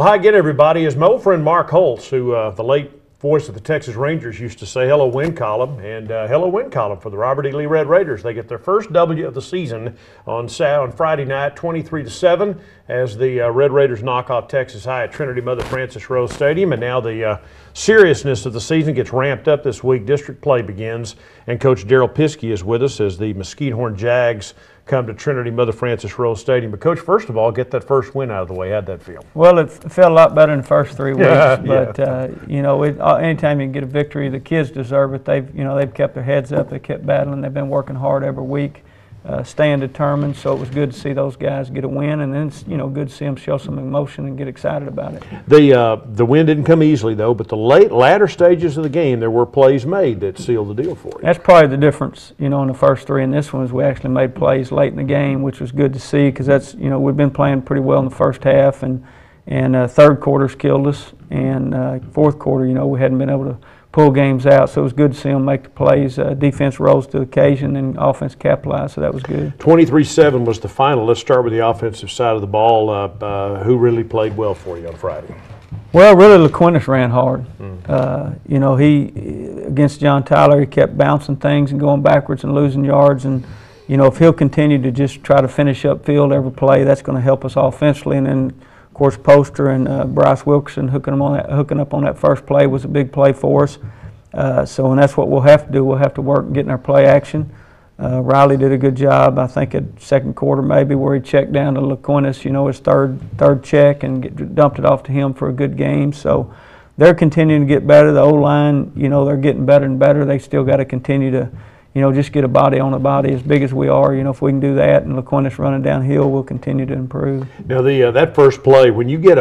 hi again, everybody. As my old friend Mark Holtz, who the late voice of the Texas Rangers, used to say, hello, win column, and hello, win column for the Robert E. Lee Red Raiders. They get their first W of the season on Friday night, 23-7, as the Red Raiders knock off Texas High at Trinity Mother Frances Rose Stadium. And now the seriousness of the season gets ramped up this week. District play begins, and Coach Darrell Piske is with us as the Mesquite Horn Jags come to Trinity Mother Frances Rose Stadium. But Coach, first of all, get that first win out of the way. How'd that feel? Well, it felt a lot better in the first 3 weeks. But you know, anytime you can get a victory, the kids deserve it. They've kept their heads up. They kept battling. They've been working hard every week, staying determined. So it was good to see those guys get a win, and then it's, good to see them show some emotion and get excited about it. The win didn't come easily though, but the latter stages of the game, there were plays made that sealed the deal for you. That's probably the difference, in the first three. And this one is we actually made plays late in the game, which was good to see, because that's, we've been playing pretty well in the first half, and third quarter's killed us, and fourth quarter, we hadn't been able to pull games out, so it was good to see them make the plays. Defense rose to the occasion and offense capitalized, so that was good. 23-7 was the final. Let's start with the offensive side of the ball. Who really played well for you on Friday? Well, really, LaQuintus ran hard. He against John Tyler, he kept bouncing things and going backwards and losing yards, and if he'll continue to just try to finish up field every play, that's going to help us offensively. And then, of course, Poster and Bryce Wilkerson hooking up on that first play was a big play for us. And that's what we'll have to do. We'll have to work getting our play action. Riley did a good job, I think, at second quarter maybe, where he checked down to LaQuintus, his third check, and dumped it off to him for a good game. So they're continuing to get better. The O-line, they're getting better and better. They still got to continue to, just get a body on a body as big as we are. If we can do that, and LaQuintus running downhill, we'll continue to improve. Now, that first play, when you get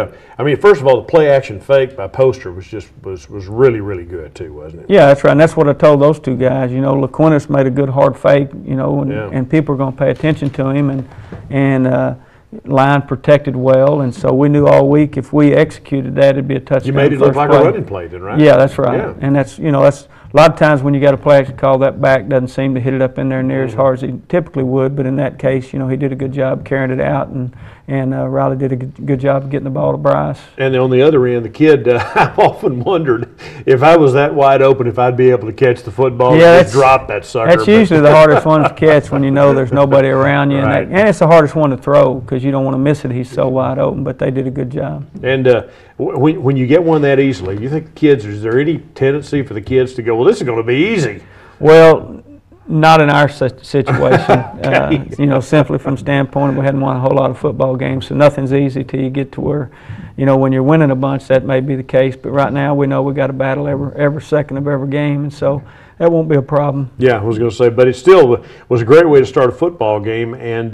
first of all, the play action fake by Poster was really, really good too, wasn't it? Yeah, that's right, and that's what I told those two guys. LaQuintus made a good hard fake, and people are going to pay attention to him, and line protected well, and so we knew all week if we executed that, it'd be a touchdown. You made it look like a running play then, right? Yeah, that's right. Yeah. And that's, that's a lot of times when you got a play action call, that back doesn't seem to hit it up in there near as hard as he typically would, but in that case, he did a good job carrying it out, and Riley did a good job of getting the ball to Bryce. And on the other end, the kid, I've often wondered if I was that wide open, if I'd be able to catch the football and just drop that sucker. That's usually the hardest one to catch when there's nobody around you. Right. And it's the hardest one to throw because you don't want to miss it. He's so wide open, but they did a good job. And when you get one that easily, you think the kids, is there any tendency for the kids to go, well, this is going to be easy? Well, not in our situation. Okay. Simply from standpoint, we hadn't won a whole lot of football games, so nothing's easy till you get to where, when you're winning a bunch, that may be the case. But right now, we know we got to battle every second of every game, and so that won't be a problem. Yeah, I was going to say, but it still was a great way to start a football game. And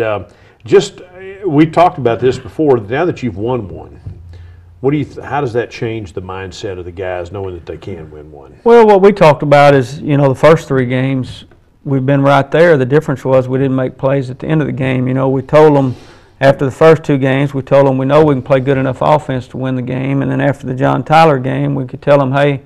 we talked about this before. Now that you've won one, how does that change the mindset of the guys, knowing that they can win one? Well, what we talked about is, the first three games, we've been right there. The difference was we didn't make plays at the end of the game. We told them after the first two games, we told them we know we can play good enough offense to win the game. And then after the John Tyler game, we could tell them, hey,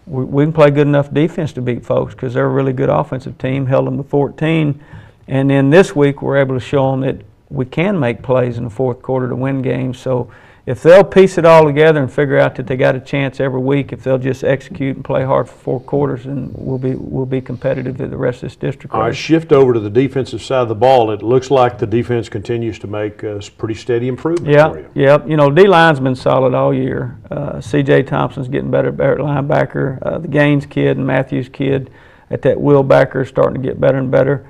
we can play good enough defense to beat folks because they're a really good offensive team, held them to 14. And then this week, we're able to show them that we can make plays in the fourth quarter to win games. So if they'll piece it all together and figure out that they got a chance every week, if they'll just execute and play hard for 4 quarters, then we'll be competitive at the rest of this district. All right, shift over to the defensive side of the ball. It looks like the defense continues to make pretty steady improvement for you. Yeah, D-line's been solid all year. C.J. Thompson's getting better at linebacker. The Gaines kid and Matthews kid at that will backer is starting to get better and better.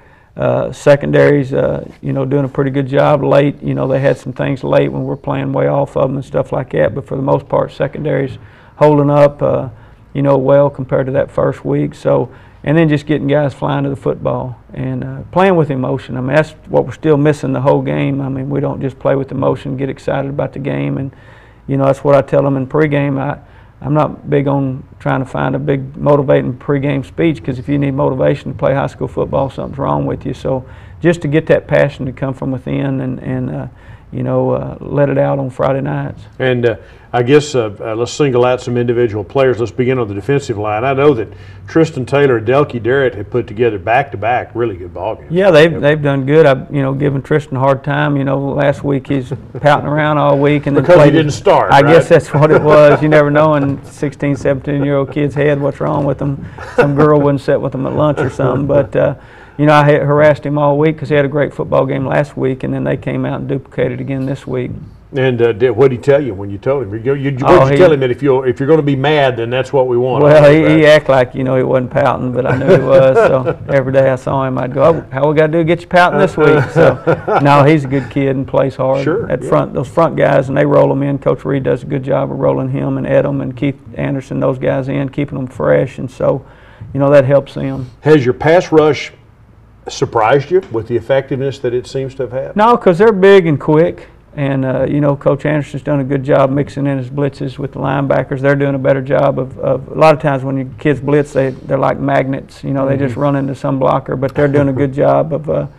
Secondaries, doing a pretty good job late. They had some things late when we're playing way off of them and stuff like that, but for the most part, secondaries holding up, well compared to that first week. So, and then just getting guys flying to the football and playing with emotion. That's what we're still missing the whole game. We don't just play with emotion, get excited about the game, and that's what I tell them in pregame. I'm not big on trying to find a big motivating pregame speech, because if you need motivation to play high school football, something's wrong with you. So just to get that passion to come from within and let it out on Friday nights. And I guess let's single out some individual players. Let's begin on the defensive line. I know that Tristan Taylor and Delky Darrett have put together back-to-back really good ball games. Yeah, they've done good. I've given Tristan a hard time. Last week he's pouting around all week and then because he didn't start. I guess that's what it was. You never know in 16, 17-year-old kid's head what's wrong with them. Some girl wouldn't sit with them at lunch or something. But I had harassed him all week because he had a great football game last week, and then they came out and duplicated again this week. And what did he tell you when you told him? What did you tell him that if you're going to be mad, then that's what we want? Well, he acted like he wasn't pouting, but I knew he was. So every day I saw him, I'd go, "Oh, how we got to do to get you pouting this week?" So no, he's a good kid and plays hard. Sure. Those front guys, and they roll them in. Coach Reed does a good job of rolling him and Edom and Keith Anderson, those guys in, keeping them fresh, and so that helps them. Has your pass rush surprised you with the effectiveness that it seems to have had? No, because they're big and quick. And, Coach Anderson's done a good job mixing in his blitzes with the linebackers. They're doing a better job of a lot of times when your kids blitz, they're like magnets. They just run into some blocker, but they're doing a good job of,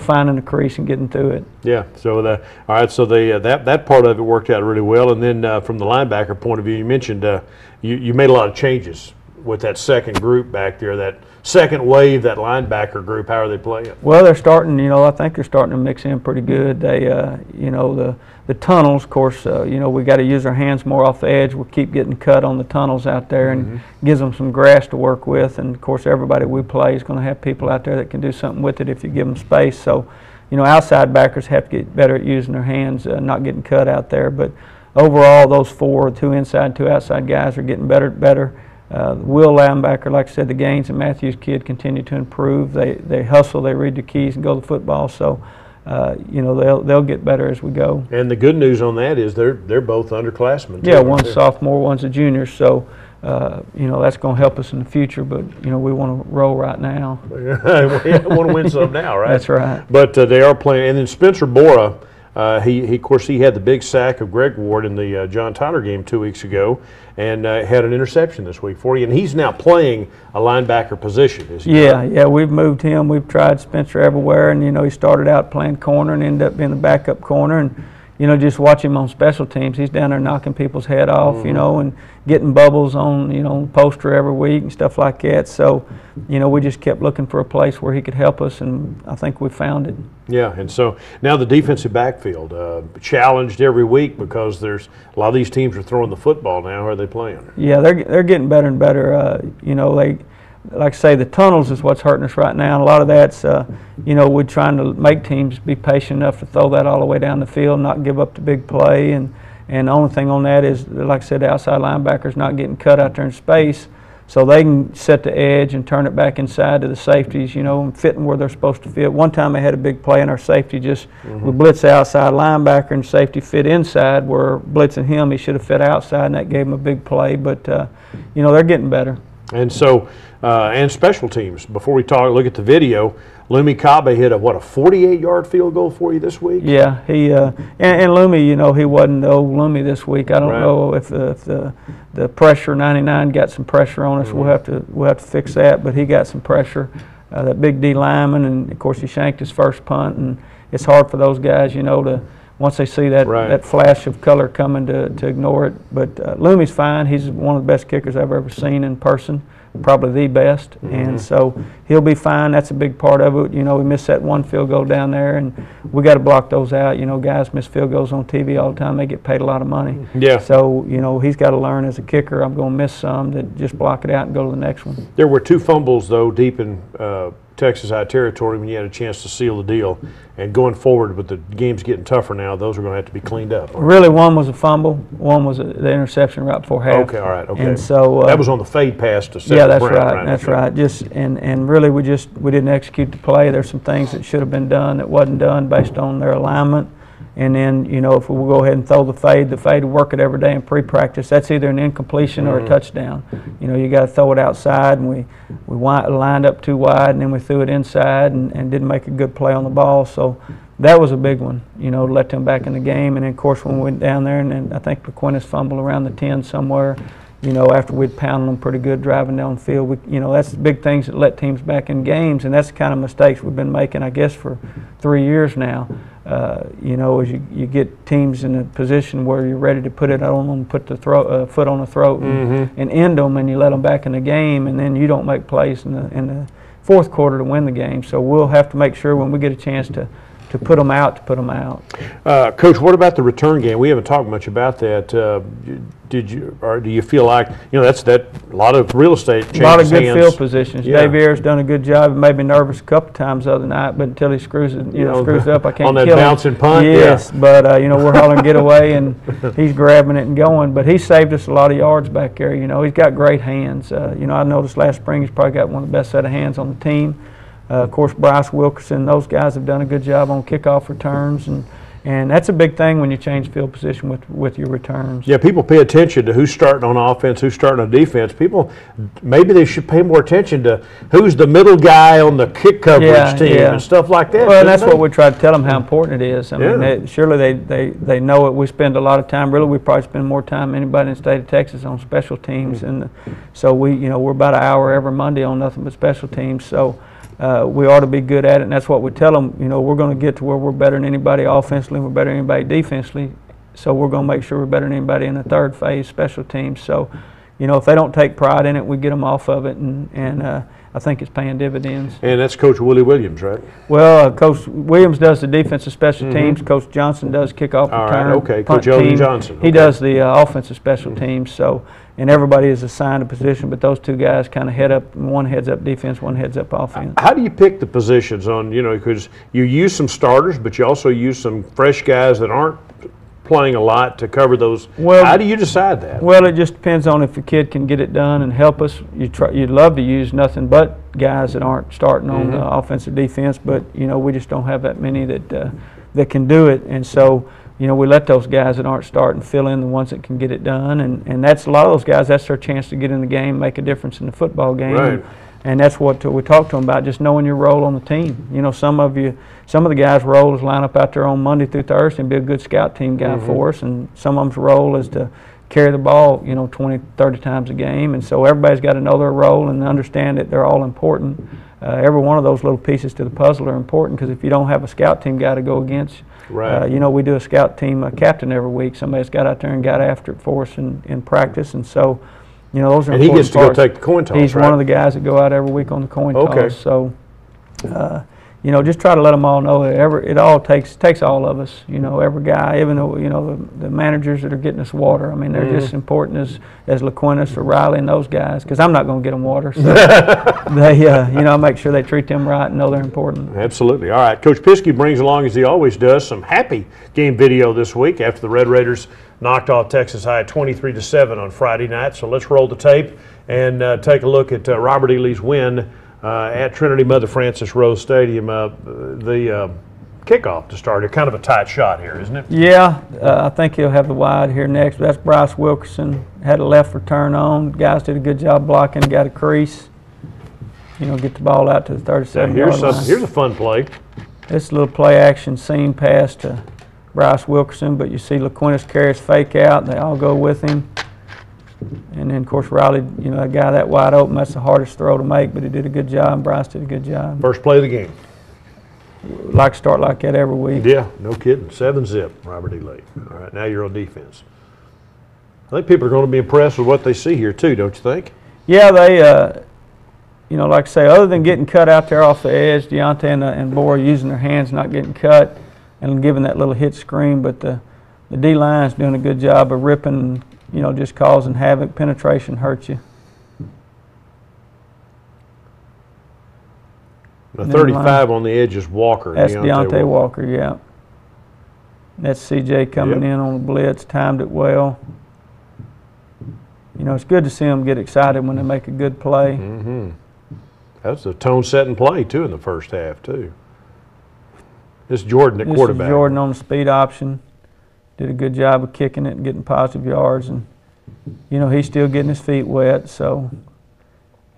finding the crease and getting through it. Yeah, so all right, so that part of it worked out really well. And then from the linebacker point of view, you mentioned you made a lot of changes with that second group back there, that second wave, that linebacker group. How are they playing? Well, they're starting, I think they're starting to mix in pretty good. They, the tunnels, of course, we got to use our hands more off the edge. We'll keep getting cut on the tunnels out there and gives them some grass to work with. And, of course, everybody we play is going to have people out there that can do something with it if you give them space. So, outside backers have to get better at using their hands, not getting cut out there. But overall, those four, 2 inside, 2 outside guys are getting better. Will linebacker, like I said, the Gaines and Matthews kid continue to improve. They hustle, they read the keys and go to football. So, they'll get better as we go. And the good news on that is they're both underclassmen. Yeah, one's sophomore, one's a junior. So, that's going to help us in the future. But we want to roll right now. We want to win some now, right? That's right. But they are playing, and then Spencer Bora. Of course, he had the big sack of Greg Ward in the John Tyler game 2 weeks ago, and had an interception this week for you. And he's now playing a linebacker position, is he? Yeah, we've moved him. We've tried Spencer everywhere, and he started out playing corner and ended up being the backup corner. And just watch him on special teams. He's down there knocking people's head off, and getting bubbles on, poster every week and stuff like that. So, we just kept looking for a place where he could help us, and I think we found it. Yeah, and so now the defensive backfield challenged every week because there's a lot of these teams are throwing the football now. How are they playing? Yeah, they're getting better and better. Like I say, the tunnels is what's hurting us right now. And a lot of that's, we're trying to make teams be patient enough to throw that all the way down the field, not give up the big play. And the only thing on that is, like I said, the outside linebackers not getting cut out there in space, so they can set the edge and turn it back inside to the safeties, and fitting where they're supposed to fit. One time they had a big play and our safety we blitz the outside linebacker and safety fit inside where blitzing him, he should have fit outside, and that gave him a big play. But, they're getting better. And so, and special teams. Before we look at the video, Lumi Kabe hit a 48-yard field goal for you this week? Yeah, he and Lumi, he wasn't the old Lumi this week. I don't know if the pressure 99 got some pressure on us. We'll have to fix that. But he got some pressure. That big D lineman, and of course he shanked his first punt, and it's hard for those guys, to once they see that flash of color coming to ignore it. But Lumi's fine. He's one of the best kickers I've ever seen in person, probably the best. And so he'll be fine. That's a big part of it. We missed that one field goal down there, and we got to block those out. Guys miss field goals on TV all the time. They get paid a lot of money. Yeah. So, he's got to learn as a kicker, I'm going to miss some, that just block it out and go to the next one. There were 2 fumbles, though, deep in Texas high territory when you had a chance to seal the deal. And going forward with the games getting tougher now, those are going to have to be cleaned up. Really, one was a fumble. One was the interception right before half. Okay, all right, okay. And so that was on the fade pass to Seth that's Brown, right. That's right. Just and really, we didn't execute the play. There's some things that should have been done that wasn't done based on their alignment. And then, if we will go ahead and throw the fade will work it every day in pre-practice. That's either an incompletion or a touchdown. You got to throw it outside, and we lined up too wide, and then we threw it inside and didn't make a good play on the ball. So that was a big one, to let them back in the game. And then, of course, when we went down there, and then I think LaQuintus fumbled around the 10 somewhere, after we'd pounded them pretty good driving down the field. That's the big things that let teams back in games, and that's the kind of mistakes we've been making, I guess, for 3 years now. you know, as you get teams in a position where you're ready to put it on them, put the foot on the throat and end them, and you let them back in the game, and then you don't make plays in the fourth quarter to win the game. So we'll have to make sure when we get a chance to put them out, Coach, what about the return game? We haven't talked much about that. Did you, or do you feel like, you know, that's a lot of real estate changes hands? A lot of good field positions. Yeah. Dave Ayer's done a good job. He made me nervous a couple times the other night, but until he screws it, screws it up, I can't on that kill him. bouncing punt. Yes, yeah. But you know, we're hollering get away, and he's grabbing it and going. But he saved us a lot of yards back there. You know, he's got great hands. You know, I noticed last spring he's probably got one of the best set of hands on the team. Of course, Bryce Wilkerson, those guys have done a good job on kickoff returns, and that's a big thing when you change field position with your returns. Yeah, people pay attention to who's starting on offense, who's starting on defense. People, maybe they should pay more attention to who's the middle guy on the kick coverage team and stuff like that. Well, and that's what we try to tell them, how important it is. I mean, surely they know it. We spend a lot of time. Really, we probably spend more time than anybody in the state of Texas on special teams, and so we're about an hour every Monday on nothing but special teams. So. We ought to be good at it, and that's what we tell them. You know, we're going to get to where we're better than anybody offensively, we're better than anybody defensively, so we're going to make sure we're better than anybody in the third phase, special teams. So, you know, if they don't take pride in it, we get them off of it, and I think it's paying dividends. And that's Coach Willie Williams, right? Well, Coach Williams does the defensive special teams. Coach Johnson does kickoff return. Right, okay. Punt Coach Elvin team. Johnson. He does the offensive special teams. So, and everybody is assigned a position, but those two guys kind of head up. One heads up defense, one heads up offense. How do you pick the positions on? You know, because you use some starters, but you also use some fresh guys that aren't playing a lot to cover those. Well, how do you decide that? Well, it just depends on if the kid can get it done and help us. You'd love to use nothing but guys that aren't starting on the offensive defense, but you know, we just don't have that many that can do it, and so. You know, we let those guys that aren't starting fill in the ones that can get it done, and that's a lot of those guys. That's their chance to get in the game, make a difference in the football game, right. And that's what we talk to them about. Just knowing your role on the team. You know, some of the guys' role is line up out there on Monday through Thursday and be a good scout team guy for us, and some of them's role is to carry the ball, you know, 20, 30 times a game, and so everybody's got to know their role and understand that they're all important. Every one of those little pieces to the puzzle are important, because if you don't have a scout team guy to go against. Right. You know, we do a scout team captain every week. Somebody's got out there and got after it for us in practice, and so, you know, those are important parts. And he gets to go take the coin toss, He's right? one of the guys that go out every week on the coin toss. So, you know, just try to let them all know that it all takes all of us. You know, every guy, even though, you know, the managers that are getting us water. I mean, they're just important as LaQuintus or Riley and those guys, because I'm not going to get them water. So they, you know, I make sure they treat them right and know they're important. Absolutely. All right. Coach Piske brings along, as he always does, some happy game video this week after the Red Raiders knocked off Texas High 23-7 on Friday night. So let's roll the tape and take a look at Robert E. Lee's win at Trinity Mother Frances Rose Stadium. The kickoff to start here, kind of a tight shot here, isn't it? Yeah, I think he'll have the wide here next. That's Bryce Wilkerson, had a left return on. Guys did a good job blocking, got a crease. You know, get the ball out to the 37-yard line. Here's a fun play. This little play action seam pass to Bryce Wilkerson, but you see LaQuintus carry his fake out. They all go with him. And then, of course, Riley, you know, that guy that wide open, that's the hardest throw to make, but he did a good job. Bryce did a good job. First play of the game. Like to start like that every week. Yeah, no kidding. 7-zip, Robert E. Lee. All right, now you're on defense. I think people are going to be impressed with what they see here, too, don't you think? Yeah, they, you know, like I say, other than getting cut out there off the edge, Deontay and Boyer using their hands, not getting cut, and giving that little hit screen, but the D-line's doing a good job of ripping, you know, just causing havoc. Penetration hurts you. The 35 on the edge is Walker. That's Deontay Walker, yeah. That's CJ coming in on the blitz, timed it well. You know, it's good to see them get excited when they make a good play. That's a tone-setting play, too, in the first half, too. This is Jordan at quarterback. This is Jordan on the speed option. Did a good job of kicking it and getting positive yards. And, you know, he's still getting his feet wet, so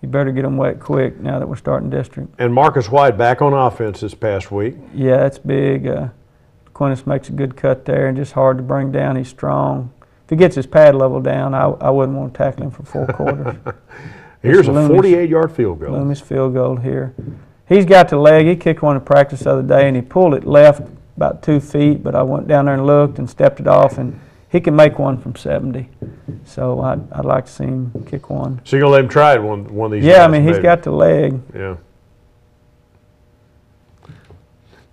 he better get them wet quick now that we're starting district. And Marcus White back on offense this past week. Yeah, that's big. Quintus makes a good cut there and just hard to bring down. He's strong. If he gets his pad level down, I wouldn't want to tackle him for 4 quarters. Here's a 48-yard field goal. Loomis field goal here. He's got the leg. He kicked one in practice the other day, and he pulled it left about 2 feet, but I went down there and looked and stepped it off, and he can make one from 70. So I'd like to see him kick one. So you're going to let him try it one of these Yeah, days, I mean, he's maybe. got the leg. Yeah.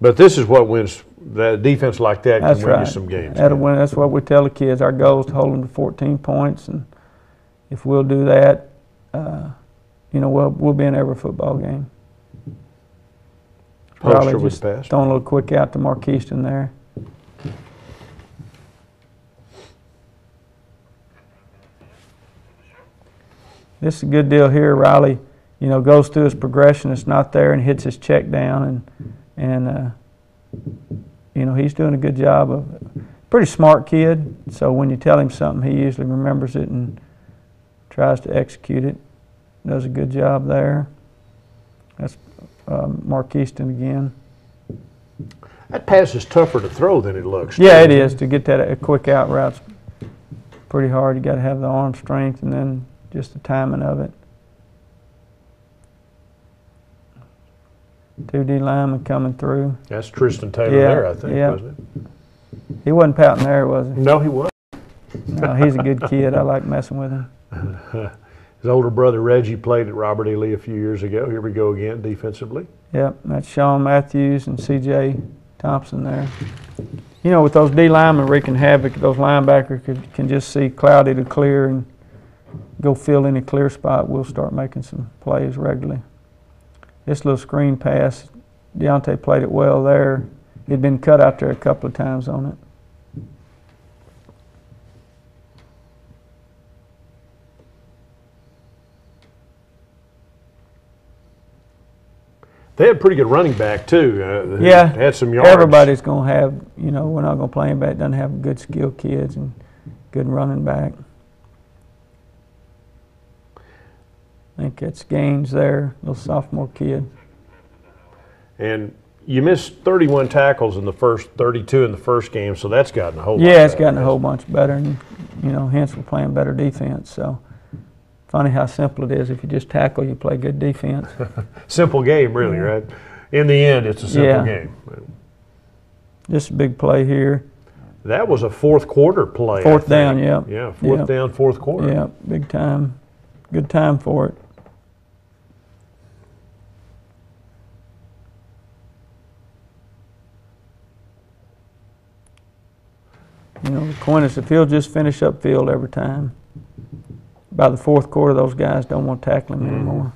But this is what wins. That defense like that That's can win right. you some games. That'll win. That's what we tell the kids. Our goal is to hold them to 14 points, and if we'll do that, you know, we'll be in every football game. Probably Poster just was passed. throwing a little quick out to Marquiston there. This is a good deal here. Riley, you know, goes through his progression. It's not there, and hits his check down, and you know, he's doing a good job of it. Pretty smart kid. So when you tell him something, he usually remembers it and tries to execute it. Does a good job there. That's Marquiston again. That pass is tougher to throw than it looks. Yeah, it is. To get that a quick out route's pretty hard. You got to have the arm strength and then just the timing of it. 2D lineman coming through. That's Tristan Taylor Yeah, there, I think, yeah. wasn't it? He wasn't pouting there, was he? No, he wasn't. No, he's a good kid. I like messing with him. His older brother Reggie played at Robert E. Lee a few years ago. Here we go again defensively. Yep, that's Sean Matthews and C.J. Thompson there. You know, with those D linemen wreaking havoc, those linebackers can just see cloudy to clear and go fill any clear spot. We'll start making some plays regularly. This little screen pass, Deontay played it well there. He'd been cut out there a couple of times on it. They had a pretty good running back, too. Yeah, had some yards. Everybody's going to have, you know, we're not going to play him back. Doesn't have good skilled kids and good running back. I think it's Gaines there, little sophomore kid. And you missed 31 tackles in the first, 32 in the first game, so that's gotten a whole lot Yeah, it's better. gotten a whole bunch better, and, you know, hence we're playing better defense. So funny how simple it is. If you just tackle, you play good defense. Simple game, really, right? In the end, it's a simple game. Just a big play here. That was a fourth quarter play. Fourth down, yeah. Yeah, fourth down, fourth quarter. Yeah, big time. Good time for it. You know, Aquinas, if he'll just finish upfield every time, by the fourth quarter, those guys don't want to tackle him anymore.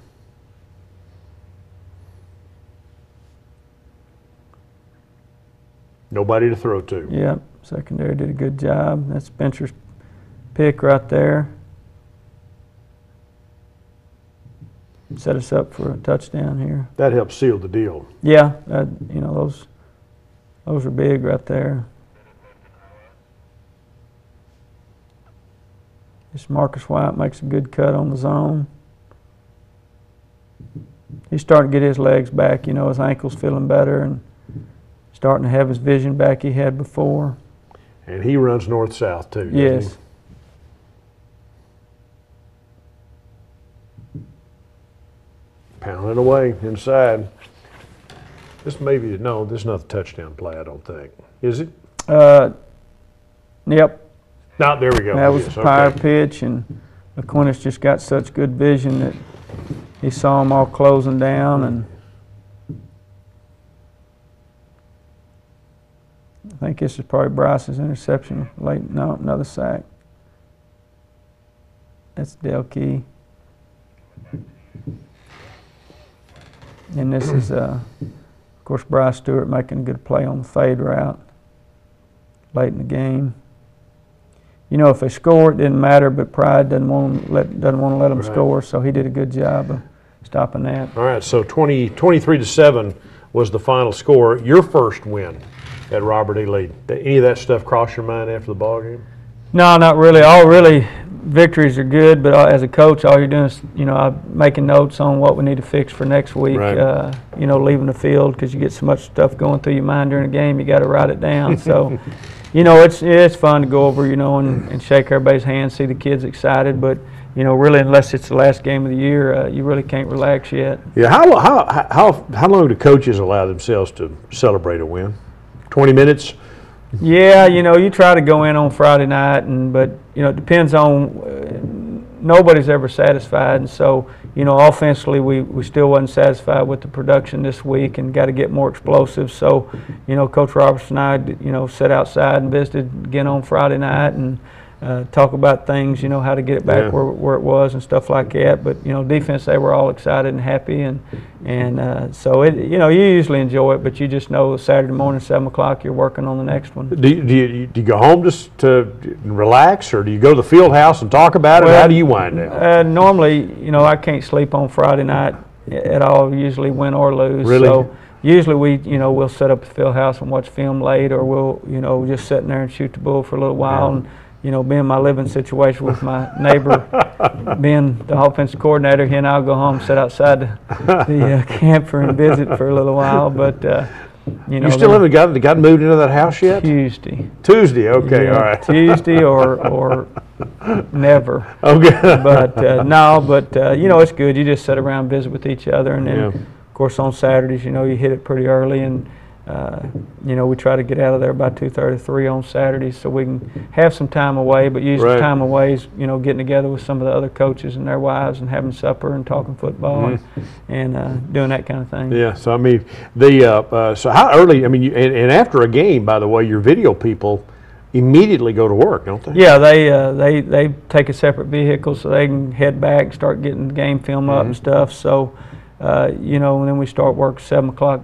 Nobody to throw to. Yep, secondary did a good job. That's Spencer's pick right there. Set us up for a touchdown here. That helped seal the deal. Yeah, you know, those are big right there. This Marcus White makes a good cut on the zone. He's starting to get his legs back. You know, his ankle's feeling better and starting to have his vision back he had before. And he runs north-south, too, doesn't Yes. he? Pounding away inside. This may be, no, this is not the touchdown play, I don't think. Is it? Yep. No, there we go. That was Yes, the power okay. pitch, and Aquinas just got such good vision that he saw them all closing down, and I think this is probably Bryce's interception late. No, another sack. That's Del Key. And this is, of course, Bryce Stewart making a good play on the fade route late in the game. You know, if they score, it didn't matter, but Pride doesn't want to let them score, so he did a good job of stopping that. All right, so 23-7 was the final score. Your first win at Robert E. Lee. Did any of that stuff cross your mind after the ball game? No, not really. All really victories are good, but as a coach, all you're doing is, you know, I'm making notes on what we need to fix for next week. Right. You know, leaving the field because you get so much stuff going through your mind during the game, you got to write it down. So, you know, it's fun to go over, you know, and shake everybody's hand, see the kids excited, but you know, really, unless it's the last game of the year, you really can't relax yet. Yeah. How long do coaches allow themselves to celebrate a win? 20 minutes? Yeah, you try to go in on Friday night, but it depends on. Nobody's ever satisfied, and so offensively we still wasn't satisfied with the production this week, and got to get more explosive. So, Coach Robertson and I, sat outside and visited again on Friday night and talk about things, how to get it back where it was and stuff like that. But defense, they were all excited and happy, and so it, you usually enjoy it, but you just know Saturday morning 7 o'clock you're working on the next one. Do you go home just to relax, or do you go to the field house and talk about it? How do you wind down? Normally, I can't sleep on Friday night at all. Usually win or lose. Really? So usually we'll set up the field house and watch film late, or we'll just sit in there and shoot the bull for a little while. And being my living situation with my neighbor being the offensive coordinator, he and I'll go home, sit outside the camper and visit for a little while. But you still haven't gotten moved into that house yet? Tuesday, okay, yeah, all right. Tuesday or never. Okay. But it's good. You just sit around and visit with each other, and then of course on Saturdays, you hit it pretty early, and we try to get out of there by 2:30, 3 on Saturdays, so we can have some time away. But usually time away is getting together with some of the other coaches and their wives and having supper and talking football and doing that kind of thing. Yeah. So I mean, so how early? I mean, and after a game, by the way, your video people immediately go to work, don't they? Yeah, they take a separate vehicle so they can head back, start getting the game film up and stuff. So. And then we start work 7 o'clock,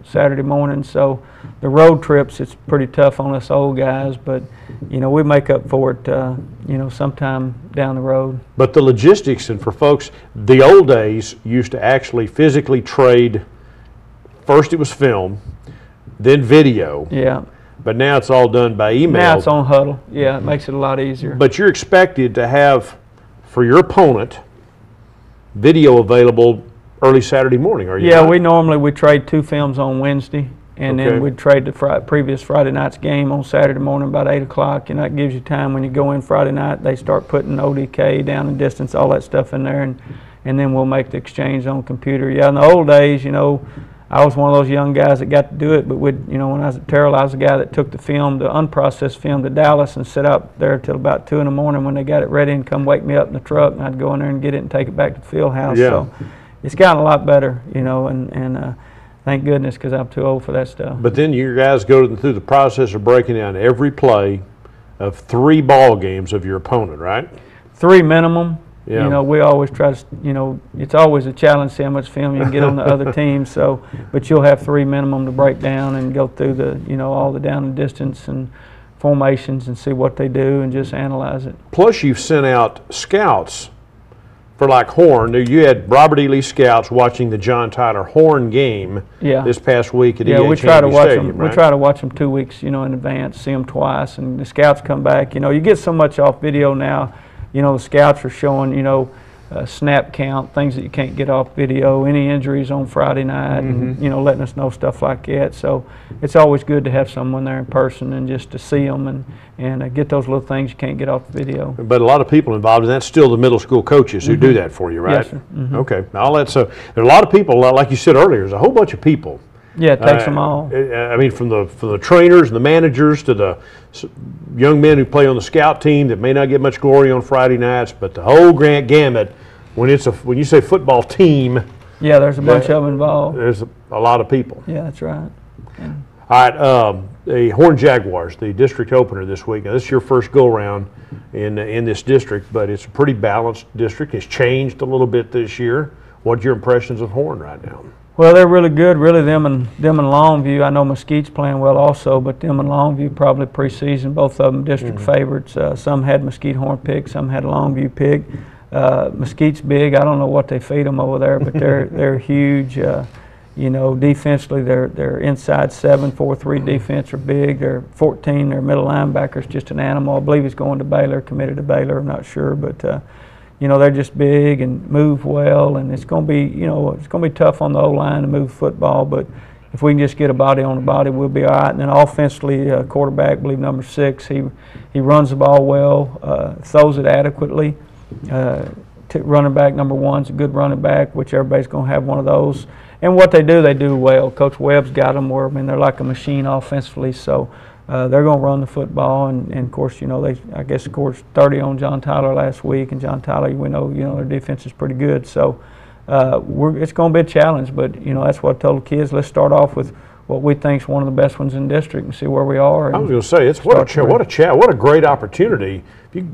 Saturday morning. So the road trips, it's pretty tough on us old guys, but, we make up for it, sometime down the road. But the logistics, and for folks, the old days used to actually physically trade. First it was film, then video. Yeah. But now it's all done by email. Now it's on Huddle. Yeah, it makes it a lot easier. But you're expected to have, for your opponent, video available early Saturday morning, are you? Yeah, not? we trade 2 films on Wednesday, and then we'd trade the previous Friday night's game on Saturday morning about 8 o'clock. That gives you time when you go in Friday night. They start putting ODK, down and distance, all that stuff in there, and then we'll make the exchange on computer. Yeah, in the old days, I was one of those young guys that got to do it, but when I was at Terrell, I was the guy that took the unprocessed film to Dallas and sit out there till about 2 in the morning when they got it ready and come wake me up in the truck, and I'd go in there and get it and take it back to the field house. Yeah. So it's gotten a lot better, and thank goodness, because I'm too old for that stuff. But then your guys go through the process of breaking down every play of 3 ball games of your opponent, right? 3 minimum. Yeah. We always try to, it's always a challenge to see how much film you can get on the other team. So, but you'll have 3 minimum to break down and go through the, all the down and distance and formations and see what they do and just analyze it. Plus, you've sent out scouts for like Horn. You had Robert E. Lee scouts watching the John Tyler Horn game this past week at we try to watch Stadium, them. right? We try to watch them 2 weeks, in advance, see them twice, and the scouts come back. You get so much off video now. The scouts are showing, snap count, things that you can't get off video, any injuries on Friday night, and, letting us know stuff like that. So it's always good to have someone there in person and just to see them and get those little things you can't get off the video. But a lot of people involved, and that's still the middle school coaches who do that for you, right? Yes, sir. Okay. Now, there are a lot of people, like you said earlier, there's a whole bunch of people. Yeah, it takes them all. I mean, from the trainers and the managers to the young men who play on the scout team that may not get much glory on Friday nights, but the whole grand gamut. When you say football team, yeah, there's a bunch of them involved. There's a lot of people. Yeah, that's right. Yeah. All right, the Horn Jaguars, the district opener this week. Now, this is your first go-around in this district, but it's a pretty balanced district. It's changed a little bit this year. What's your impressions of Horn right now? Well, they're really good. Really, them and Longview. I know Mesquite's playing well also, but them and Longview probably preseason. Both of them district favorites. Some had Mesquite Horn pick, some had Longview pick. Mesquite's big. I don't know what they feed them over there, but they're huge. Defensively, they're inside 7, 4-3 defense are big. They're 14. Their middle linebacker's just an animal. I believe he's going to Baylor, committed to Baylor. I'm not sure, but they're just big and move well, and it's going to be tough on the O-line to move football, but if we can just get a body on the body, we'll be all right. And then offensively, quarterback, I believe number 6, he runs the ball well, throws it adequately. running back number one's a good running back, which everybody's going to have one of those. And what they do well. Coach Webb's got them where, I mean, they're like a machine offensively, so they're going to run the football. And of course, I guess, 30 on John Tyler last week, and John Tyler, we know, their defense is pretty good. So it's going to be a challenge, but, that's what I told the kids. Let's start off with what we think is one of the best ones in district and see where we are. I was going to say, what a great opportunity.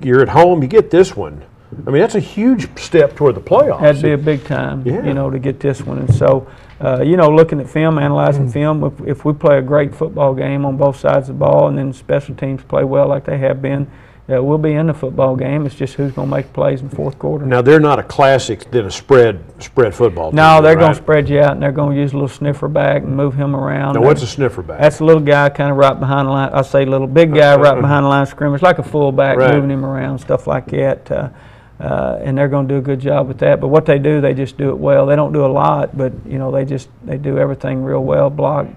You're at home, you get this one. I mean, that's a huge step toward the playoffs. That'd be a big time, to get this one. And so, looking at film, analyzing film, if we play a great football game on both sides of the ball, and then special teams play well like they have been, we'll be in the football game. It's just who's going to make plays in the fourth quarter. Now, they're not a classic, then a spread football team. No, they're going to spread you out, and they're going to use a little sniffer back and move him around. Now, what's a sniffer back? That's a little guy kind of right behind the line. I say little, big guy right behind the line of scrimmage, like a fullback, moving him around, stuff like that. And they're going to do a good job with that. But what they do, they just do it well. They don't do a lot, but they do everything real well. Block,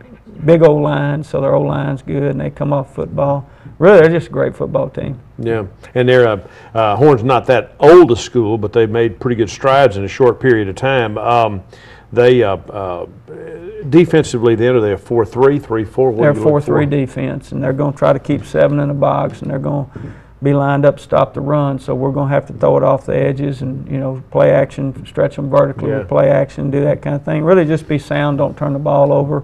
big old line, so their old line's good, and they come off football. Really, they're just a great football team. Yeah, and they're Horn's not that old a school, but they've made pretty good strides in a short period of time. They defensively, then, are they a 4-3, 3-4? They're a 4-3 defense, and they're going to try to keep 7 in the box, and they're going to be lined up to stop the run, so we're going to have to throw it off the edges and play action, stretch them vertically with play action, do that kind of thing. Really just be sound, don't turn the ball over.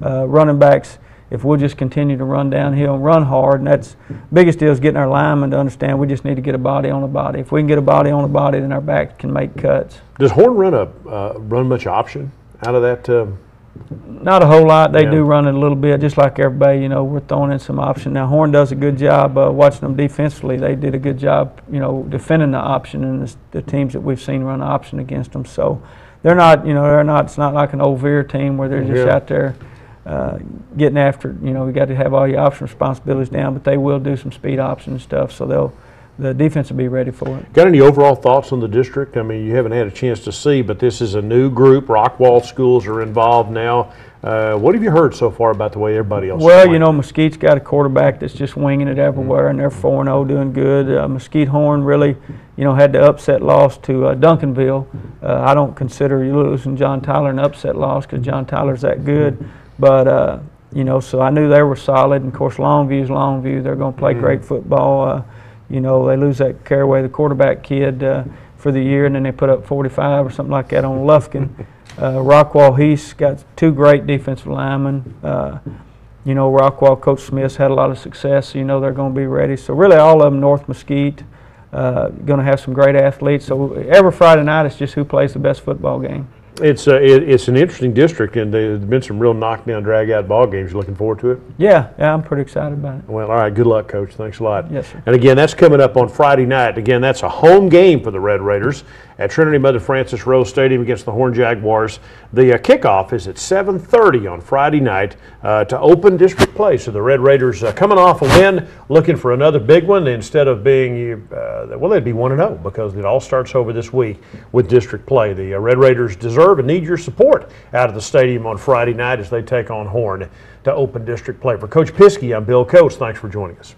Running backs, if we'll just continue to run downhill and run hard, and that's the biggest deal is getting our linemen to understand we just need to get a body on a body. If we can get a body on a body, then our backs can make cuts. Does Horn run much option out of that? Not a whole lot. They do run it a little bit, just like everybody. We're throwing in some option. Now, Horn does a good job watching them defensively. They did a good job, defending the option, and the teams that we've seen run option against them. So they're not, it's not like an old Veer team where they're just out there getting after it. We got to have all your option responsibilities down, but they will do some speed option and stuff. So the defense will be ready for it. Got any overall thoughts on the district? I mean, you haven't had a chance to see, but this is a new group. Rockwall schools are involved now. What have you heard so far about the way everybody else is playing? Mesquite's got a quarterback that's just winging it everywhere, and they're 4-0, doing good. Mesquite Horn really, had the upset loss to Duncanville. I don't consider losing John Tyler an upset loss because John Tyler's that good. But, so I knew they were solid. And, of course, Longview's Longview. They're going to play great football. They lose that Caraway, the quarterback kid, for the year, and then they put up 45 or something like that on Lufkin. Rockwall He's got 2 great defensive linemen. Rockwall, Coach Smith's had a lot of success, so they're going to be ready. So really all of them, North Mesquite, going to have some great athletes. So every Friday night it's just who plays the best football game. It's an interesting district, and there's been some real knockdown, drag-out ball games. You looking forward to it? Yeah, I'm pretty excited about it. Well, all right, good luck, Coach. Thanks a lot. Yes, sir. And again, that's coming up on Friday night. Again, that's a home game for the Red Raiders at Trinity Mother Frances Rose Stadium against the Horn Jaguars. The kickoff is at 7:30 on Friday night to open district play. So the Red Raiders coming off a win, looking for another big one. Instead of being, they'd be 1-0 because it all starts over this week with district play. The Red Raiders deserve and need your support out of the stadium on Friday night as they take on Horn to open district play. For Coach Piske, I'm Bill Coates. Thanks for joining us.